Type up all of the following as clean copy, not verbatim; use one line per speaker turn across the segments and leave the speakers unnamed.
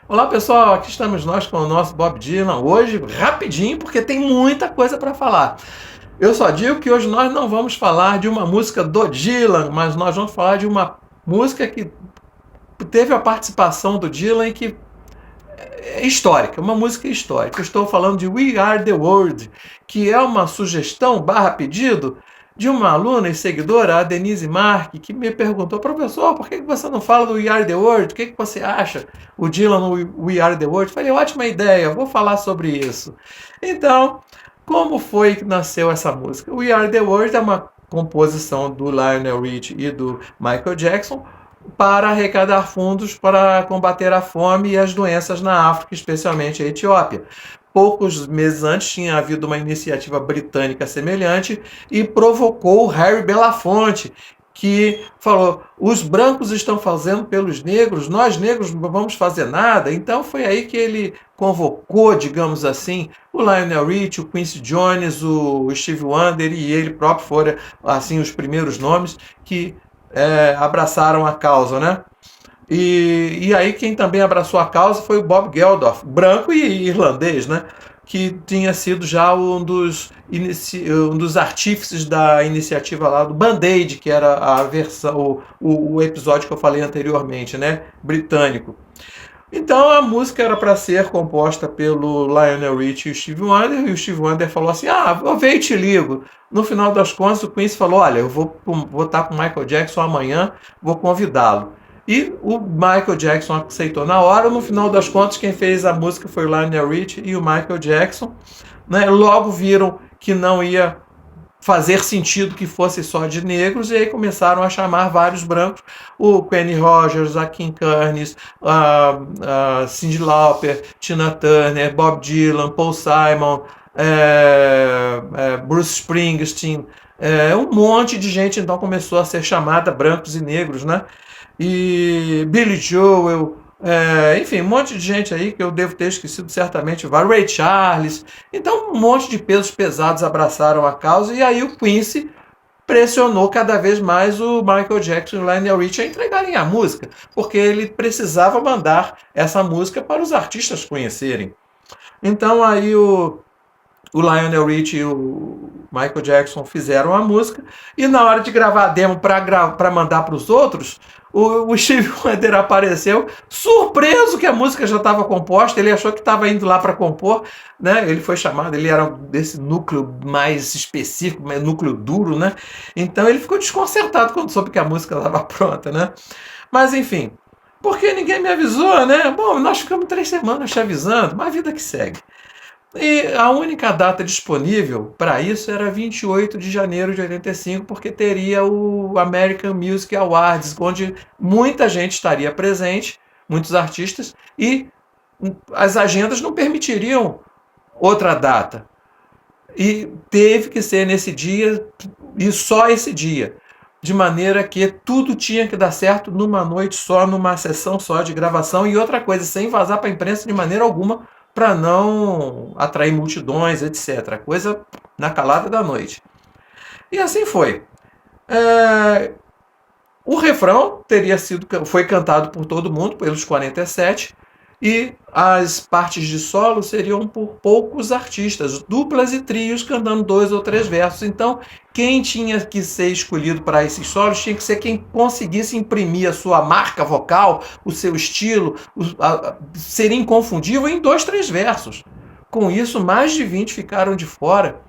Olá pessoal, aqui estamos nós com o nosso Bob Dylan, hoje rapidinho porque tem muita coisa para falar. Eu só digo que hoje nós não vamos falar de uma música do Dylan, mas nós vamos falar de uma música que teve a participação do Dylan e que é histórica, uma música histórica. Eu estou falando de We Are The World, que é uma sugestão barra pedido de uma aluna e seguidora, a Denise Marque, que me perguntou: professor, por que você não fala do We Are The World? O que você acha? O Dylan no We Are The World? Falei: ótima ideia, vou falar sobre isso. Então, como foi que nasceu essa música? We Are The World é uma composição do Lionel Richie e do Michael Jackson para arrecadar fundos para combater a fome e as doenças na África, especialmente a Etiópia. Poucos meses antes tinha havido uma iniciativa britânica semelhante e provocou Harry Belafonte, que falou: os brancos estão fazendo pelos negros, nós negros não vamos fazer nada. Então foi aí que ele convocou, digamos assim, o Lionel Richie, o Quincy Jones, o Stevie Wonder e ele próprio foram assim os primeiros nomes que abraçaram a causa, né? E aí quem também abraçou a causa foi o Bob Geldof, branco e irlandês, né? Que tinha sido já um dos artífices da iniciativa lá do Band-Aid, que era a versão, o episódio que eu falei anteriormente, né? Britânico. Então a música era para ser composta pelo Lionel Richie e o Stevie Wonder, e o Stevie Wonder falou assim: ah, eu venho e te ligo. No final das contas, o Quincy falou: olha, eu vou estar com o Michael Jackson amanhã, vou convidá-lo. E o Michael Jackson aceitou na hora. No final das contas, quem fez a música foi o Lionel Richie e o Michael Jackson. Né? Logo viram que não ia fazer sentido que fosse só de negros, e aí começaram a chamar vários brancos: o Kenny Rogers, a King Carnes, a Cyndi Lauper, Tina Turner, Bob Dylan, Paul Simon, Bruce Springsteen, um monte de gente então começou a ser chamada brancos e negros, né? E Billy Joel, enfim, um monte de gente aí que eu devo ter esquecido certamente, Ray Charles. Então, um monte de pesos pesados abraçaram a causa, e aí o Quincy pressionou cada vez mais o Michael Jackson e o Lionel Richie a entregarem a música, porque ele precisava mandar essa música para os artistas conhecerem. Então, aí o Lionel Richie e o Michael Jackson fizeram a música, e na hora de gravar a demo para mandar para os outros, o Steve Wonder apareceu, surpreso que a música já estava composta. Ele achou que estava indo lá para compor, né? Ele foi chamado, ele era desse núcleo mais específico, mais núcleo duro, né? Então ele ficou desconcertado quando soube que a música estava pronta, né? Mas enfim, porque ninguém me avisou, né? Bom, nós ficamos 3 semanas te avisando, mas a vida que segue. E a única data disponível para isso era 28 de janeiro de 85, porque teria o American Music Awards, onde muita gente estaria presente, muitos artistas, e as agendas não permitiriam outra data. E teve que ser nesse dia, e só esse dia. De maneira que tudo tinha que dar certo numa noite só, numa sessão só de gravação, e outra coisa, sem vazar para a imprensa de maneira alguma, para não atrair multidões, etc. Coisa na calada da noite. E assim foi. O refrão foi cantado por todo mundo, pelos 47, e as partes de solo seriam por poucos artistas, duplas e trios cantando 2 ou 3 versos. Então, quem tinha que ser escolhido para esses solos tinha que ser quem conseguisse imprimir a sua marca vocal, o seu estilo, ser inconfundível em 2, 3 versos. Com isso, mais de 20 ficaram de fora.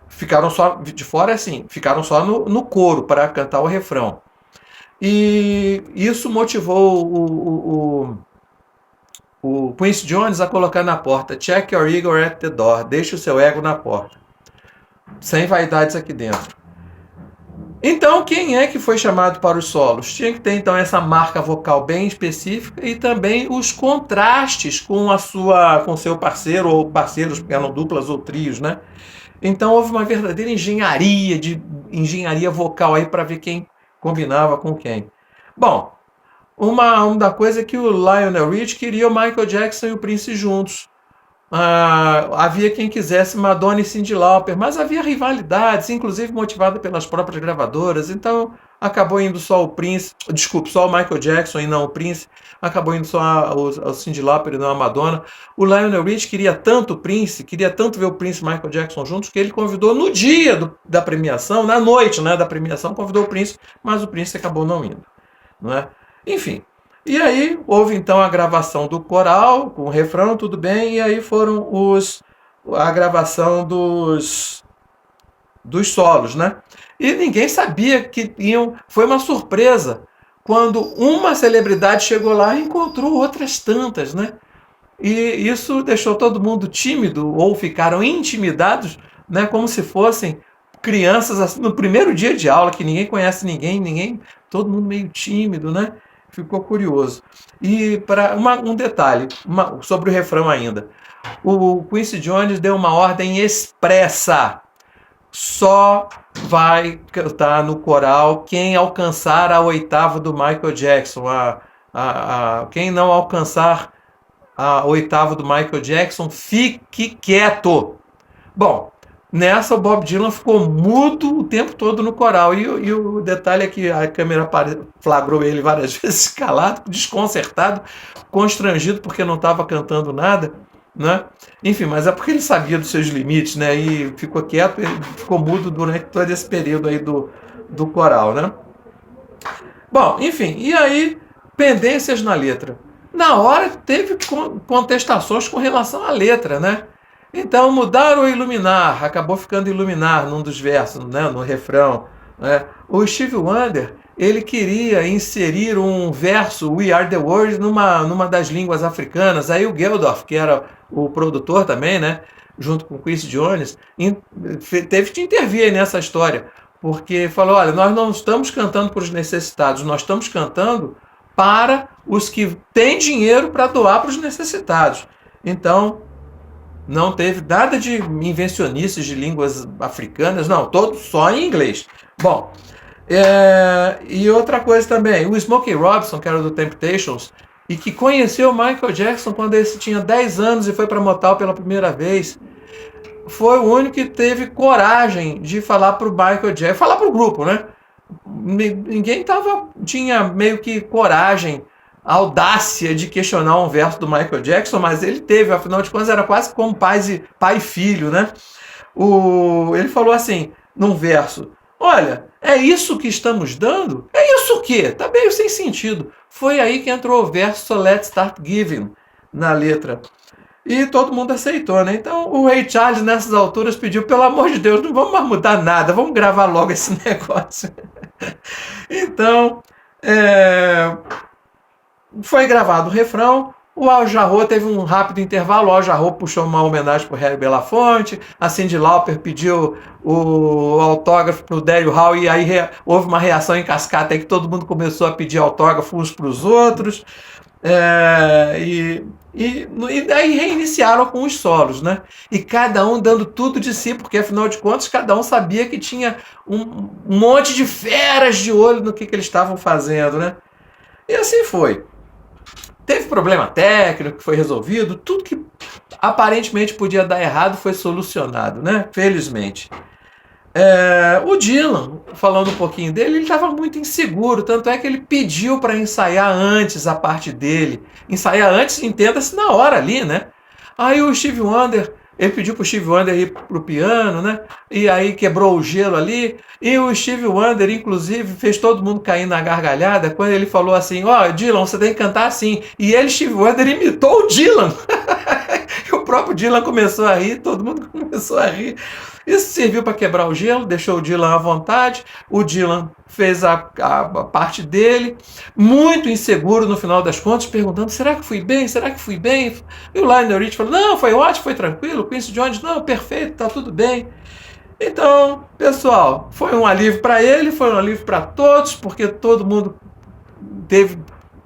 Ficaram só de fora, assim, ficaram só no coro para cantar o refrão. E isso motivou o Quincy Jones a colocar na porta: check your ego at the door, deixe o seu ego na porta, sem vaidades aqui dentro. Então, quem é que foi chamado para os solos? Tinha que ter então essa marca vocal bem específica e também os contrastes com seu parceiro ou parceiros, porque eram duplas ou trios, né? Então houve uma verdadeira engenharia vocal aí para ver quem combinava com quem. Bom, uma da coisa é que o Lionel Richie queria o Michael Jackson e o Prince juntos. Havia quem quisesse Madonna e Cyndi Lauper, mas havia rivalidades, inclusive motivada pelas próprias gravadoras. Então acabou indo só o Prince, desculpe, só o Michael Jackson e não o Prince, acabou indo só o Cyndi Lauper e não a Madonna. O Lionel Richie queria tanto o Prince, queria tanto ver o Prince e o Michael Jackson juntos, que ele convidou no dia da premiação, na noite, né, da premiação, convidou o Prince, mas o Prince acabou não indo, não é? Enfim, e aí houve então a gravação do coral, com o refrão, tudo bem, e aí foram a gravação dos solos, né? E ninguém sabia que iam. Foi uma surpresa quando uma celebridade chegou lá e encontrou outras tantas, né? E isso deixou todo mundo tímido ou ficaram intimidados, né? Como se fossem crianças assim, no primeiro dia de aula, que ninguém conhece ninguém, todo mundo meio tímido, né? Ficou curioso. E para um detalhe sobre o refrão ainda. O Quincy Jones deu uma ordem expressa. Só vai cantar no coral quem alcançar a oitava do Michael Jackson. Quem não alcançar a oitava do Michael Jackson, fique quieto. Bom, nessa o Bob Dylan ficou mudo o tempo todo no coral. E o detalhe é que a câmera flagrou ele várias vezes calado, desconcertado, constrangido porque não estava cantando nada, né? Enfim, mas é porque ele sabia dos seus limites, né? E ficou quieto, ele ficou mudo durante todo esse período aí do coral, né? Bom, enfim, e aí, pendências na letra. Na hora teve contestações com relação à letra, né? Então mudaram o iluminar, acabou ficando iluminar num dos versos, né? No refrão, né? O Stevie Wonder, ele queria inserir um verso We Are The World numa das línguas africanas. Aí o Geldof, que era o produtor também, né, junto com o Quincy Jones, teve que intervir nessa história, porque falou, olha, nós não estamos cantando para os necessitados, nós estamos cantando para os que têm dinheiro para doar para os necessitados. Então, não teve nada de invencionices de línguas africanas, não, todo só em inglês. Bom, e outra coisa também, o Smokey Robinson, que era do Temptations, e que conheceu o Michael Jackson quando ele tinha 10 anos e foi para Motown pela primeira vez, foi o único que teve coragem de falar para o Michael Jackson, falar para o grupo, né? Ninguém tinha meio que coragem, audácia de questionar um verso do Michael Jackson, mas ele teve, afinal de contas era quase como pai e filho, né? Ele falou assim, num verso, olha, é isso que estamos dando? É isso o quê? Tá meio sem sentido. Foi aí que entrou o verso So Let's Start Giving na letra. E todo mundo aceitou, né? Então o Ray Charles nessas alturas pediu, pelo amor de Deus, não vamos mais mudar nada, vamos gravar logo esse negócio. Então, foi gravado o refrão. O Al Jarreau teve um rápido intervalo. O Al Jarreau puxou uma homenagem para o Harry Belafonte. A Cyndi Lauper pediu o autógrafo para o Daryl Hall. E aí houve uma reação em cascata aí que todo mundo começou a pedir autógrafo uns para os outros. E daí reiniciaram com os solos, né? E cada um dando tudo de si, porque afinal de contas cada um sabia que tinha um monte de feras de olho no que eles estavam fazendo, né? E assim foi. Teve problema técnico que foi resolvido, tudo que aparentemente podia dar errado foi solucionado, né? Felizmente. O Dylan, falando um pouquinho dele, ele estava muito inseguro, tanto é que ele pediu para ensaiar antes a parte dele. Ensaiar antes, entenda-se na hora ali, né? Aí o Stevie Wonder, ele pediu para o Stevie Wonder ir para o piano, né? E aí quebrou o gelo ali. E o Stevie Wonder, inclusive, fez todo mundo cair na gargalhada quando ele falou assim, Dylan, você tem que cantar assim. E ele, Stevie Wonder, imitou o Dylan. E o próprio Dylan começou a rir, todo mundo começou a rir. Isso serviu para quebrar o gelo, deixou o Dylan à vontade. O Dylan fez a parte dele, muito inseguro no final das contas, perguntando, será que fui bem? Será que fui bem? E o Lionel Richie falou, não, foi ótimo, foi tranquilo. O Quincy Jones, não, perfeito, tá tudo bem. Então, pessoal, foi um alívio para ele, foi um alívio para todos, porque todo mundo teve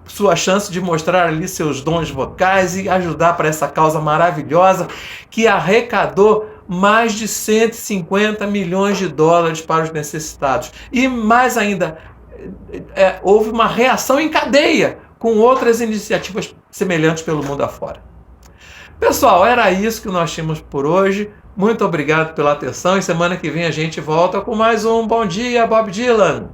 sua chance de mostrar ali seus dons vocais e ajudar para essa causa maravilhosa que arrecadou mais de 150 milhões de dólares para os necessitados. E mais ainda, houve uma reação em cadeia com outras iniciativas semelhantes pelo mundo afora. Pessoal, era isso que nós tínhamos por hoje. Muito obrigado pela atenção e semana que vem a gente volta com mais um Bom Dia, Bob Dylan.